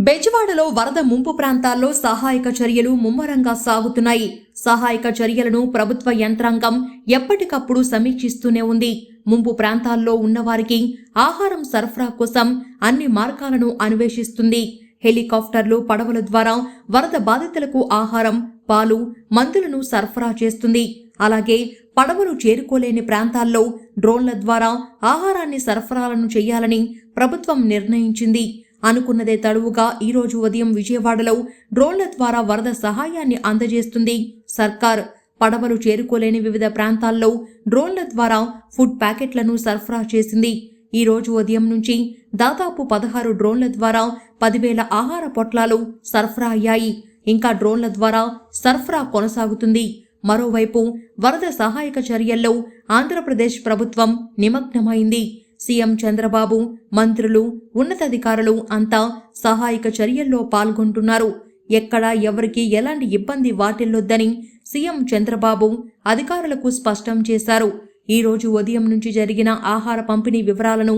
బెజవాడలో వరద ముంపు ప్రాంతాల్లో సహాయక చర్యలు ముమ్మరంగా సాగుతున్నాయి. సహాయక చర్యలను ప్రభుత్వ యంత్రాంగం ఎప్పటికప్పుడు సమీక్షిస్తూనే ఉంది. ముంపు ప్రాంతాల్లో ఉన్నవారికి ఆహారం సరఫరా కోసం అన్ని మార్గాలను అన్వేషిస్తుంది. హెలికాప్టర్లు, పడవల ద్వారా వరద బాధితులకు ఆహారం, పాలు, మందులను సరఫరా చేస్తుంది. అలాగే పడవలు చేరుకోలేని ప్రాంతాల్లో డ్రోన్ల ద్వారా ఆహారాన్ని సరఫరాలను చేయాలని ప్రభుత్వం నిర్ణయించింది. అనుకున్నదే తడువుగా ఈరోజు ఉదయం విజయవాడలో డ్రోన్ల ద్వారా వరద సహాయాన్ని అందజేస్తుంది సర్కార్. పడవలు చేరుకోలేని వివిధ ప్రాంతాల్లో డ్రోన్ల ద్వారా ఫుడ్ ప్యాకెట్లను సరఫరా చేసింది. ఈ రోజు ఉదయం నుంచి దాదాపు 16 డ్రోన్ల ద్వారా 10,000 ఆహార పొట్లాలు సరఫరా అయ్యాయి. ఇంకా డ్రోన్ల ద్వారా సరఫరా కొనసాగుతుంది. మరోవైపు వరద సహాయక చర్యల్లో ఆంధ్రప్రదేశ్ ప్రభుత్వం నిమగ్నమైంది. సీఎం చంద్రబాబు, మంత్రులు, ఉన్నతాధికారులు అంతా సహాయక చర్యల్లో పాల్గొంటున్నారు. ఎక్కడా ఎవరికి ఎలాంటి ఇబ్బంది వాటిల్లొద్దని సీఎం చంద్రబాబు అధికారులకు స్పష్టం చేశారు. ఈ రోజు ఉదయం నుంచి జరిగిన ఆహార పంపిణీ వివరాలను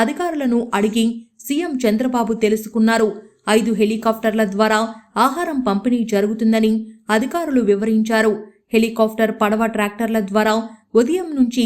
అధికారులను అడిగి సీఎం చంద్రబాబు తెలుసుకున్నారు. 5 హెలికాప్టర్ల ద్వారా ఆహారం పంపిణీ జరుగుతుందని అధికారులు వివరించారు. హెలికాప్టర్, పడవ, ట్రాక్టర్ల ద్వారా ఉదయం నుంచి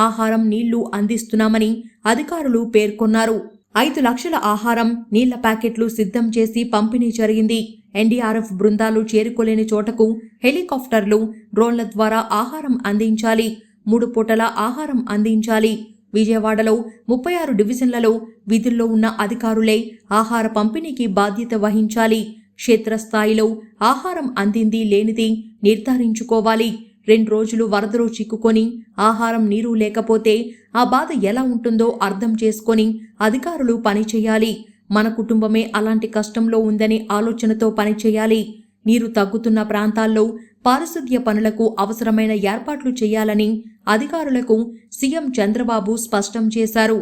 ఆహారం, నీళ్లు అందిస్తున్నామని అధికారులు పేర్కొన్నారు. 5 లక్షల ఆహారం, నీళ్ల ప్యాకెట్లు సిద్ధం చేసి పంపిణీ జరిగింది. ఎన్డీఆర్ఎఫ్ బృందాలు చేరుకోలేని చోటకు హెలికాప్టర్లు, డ్రోన్ల ద్వారా ఆహారం అందించాలి. 3 పూటల ఆహారం అందించాలి. విజయవాడలో 36 డివిజన్లలో విధుల్లో ఉన్న అధికారులే ఆహార పంపిణీకి బాధ్యత వహించాలి. క్షేత్రస్థాయిలో ఆహారం అందింది లేనిది నిర్ధారించుకోవాలి. 2 రోజులు వరదలో చిక్కుకొని ఆహారం, నీరు లేకపోతే ఆ బాధ ఎలా ఉంటుందో అర్థం చేసుకొని అధికారులు పనిచేయాలి. మన కుటుంబమే అలాంటి కష్టంలో ఉందనే ఆలోచనతో పనిచేయాలి. నీరు తగ్గుతున్న ప్రాంతాల్లో పారిశుద్ధ్య పనులకు అవసరమైన ఏర్పాట్లు చేయాలని అధికారులకు సీఎం చంద్రబాబు స్పష్టం చేశారు.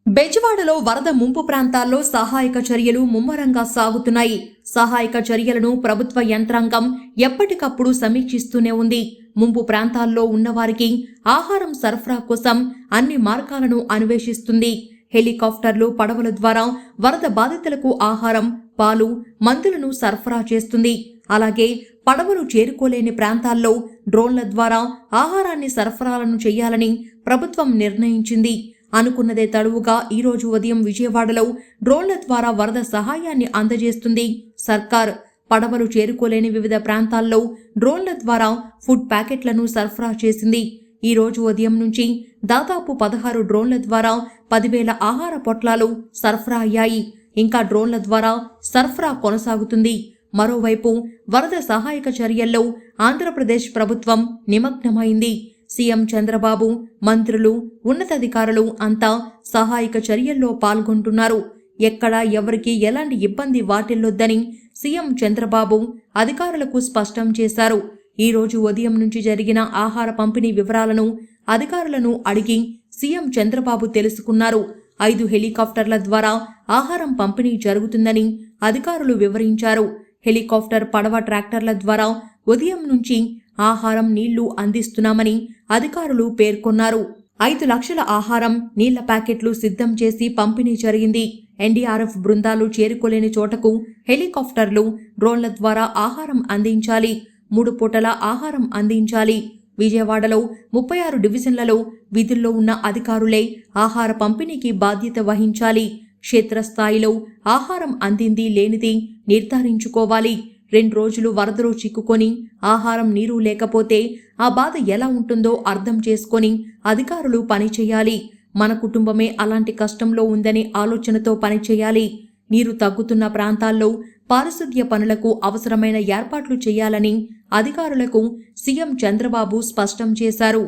బెజవాడలో వరద ముంపు ప్రాంతాల్లో సహాయక చర్యలు ముమ్మరంగా సాగుతున్నాయి. సహాయక చర్యలను ప్రభుత్వ యంత్రాంగం ఎప్పటికప్పుడు సమీక్షిస్తూనే ఉంది. ముంపు ప్రాంతాల్లో ఉన్నవారికి ఆహారం సరఫరా కోసం అన్ని మార్గాలను అన్వేషిస్తుంది. హెలికాప్టర్లు, పడవల ద్వారా వరద బాధితులకు ఆహారం, పాలు, మందులను సరఫరా చేస్తుంది. అలాగే పడవలు చేరుకోలేని ప్రాంతాల్లో డ్రోన్ల ద్వారా ఆహారాన్ని సరఫరాలను చేయాలని ప్రభుత్వం నిర్ణయించింది. అనుకున్నదే తడువుగా ఈరోజు ఉదయం విజయవాడలో డ్రోన్ల ద్వారా వరద సహాయాన్ని అందజేస్తుంది సర్కార్. పడవలు చేరుకోలేని వివిధ ప్రాంతాల్లో డ్రోన్ల ద్వారా ఫుడ్ ప్యాకెట్లను సరఫరా చేసింది. ఈ రోజు ఉదయం నుంచి దాదాపు 16 డ్రోన్ల ద్వారా 10,000 ఆహార పొట్లాలు సరఫరా అయ్యాయి. ఇంకా డ్రోన్ల ద్వారా సరఫరా కొనసాగుతుంది. మరోవైపు వరద సహాయక చర్యల్లో ఆంధ్రప్రదేశ్ ప్రభుత్వం నిమగ్నమైంది. సీఎం చంద్రబాబు, మంత్రులు, ఉన్నతాధికారులు అంతా సహాయక చర్యల్లో పాల్గొంటున్నారు. ఎక్కడా ఎవరికి ఎలాంటి ఇబ్బంది వాటిల్లొద్దని సీఎం చంద్రబాబు అధికారులకు స్పష్టం చేశారు. ఈ రోజు ఉదయం నుంచి జరిగిన ఆహార పంపిణీ వివరాలను అధికారులను అడిగి సీఎం చంద్రబాబు తెలుసుకున్నారు. 5 హెలికాప్టర్ల ద్వారా ఆహారం పంపిణీ జరుగుతుందని అధికారులు వివరించారు. హెలికాప్టర్, పడవ, ట్రాక్టర్ల ద్వారా ఉదయం నుంచి ఆహారం, నీళ్లు అందిస్తున్నామని అధికారులు పేర్కొన్నారు. 5 లక్షల ఆహారం, నీళ్ల ప్యాకెట్లు సిద్ధం చేసి పంపిణీ జరిగింది. ఎన్డీఆర్ఎఫ్ బృందాలు చేరుకోలేని చోటకు హెలికాప్టర్లు, డ్రోన్ల ద్వారా ఆహారం అందించాలి. 3 పూటల ఆహారం అందించాలి. విజయవాడలో 36 డివిజన్లలో విధుల్లో ఉన్న అధికారులే ఆహార పంపిణీకి బాధ్యత వహించాలి. క్షేత్రస్థాయిలో ఆహారం అందింది లేనిది నిర్ధారించుకోవాలి. 2 రోజులు వరదలో చిక్కుకొని ఆహారం, నీరు లేకపోతే ఆ బాధ ఎలా ఉంటుందో అర్థం చేసుకొని అధికారులు పనిచేయాలి. మన కుటుంబమే అలాంటి కష్టంలో ఉందనే ఆలోచనతో పనిచేయాలి. నీరు తగ్గుతున్న ప్రాంతాల్లో పారిశుద్ధ్య పనులకు అవసరమైన ఏర్పాట్లు చేయాలని అధికారులకు సీఎం చంద్రబాబు స్పష్టం చేశారు.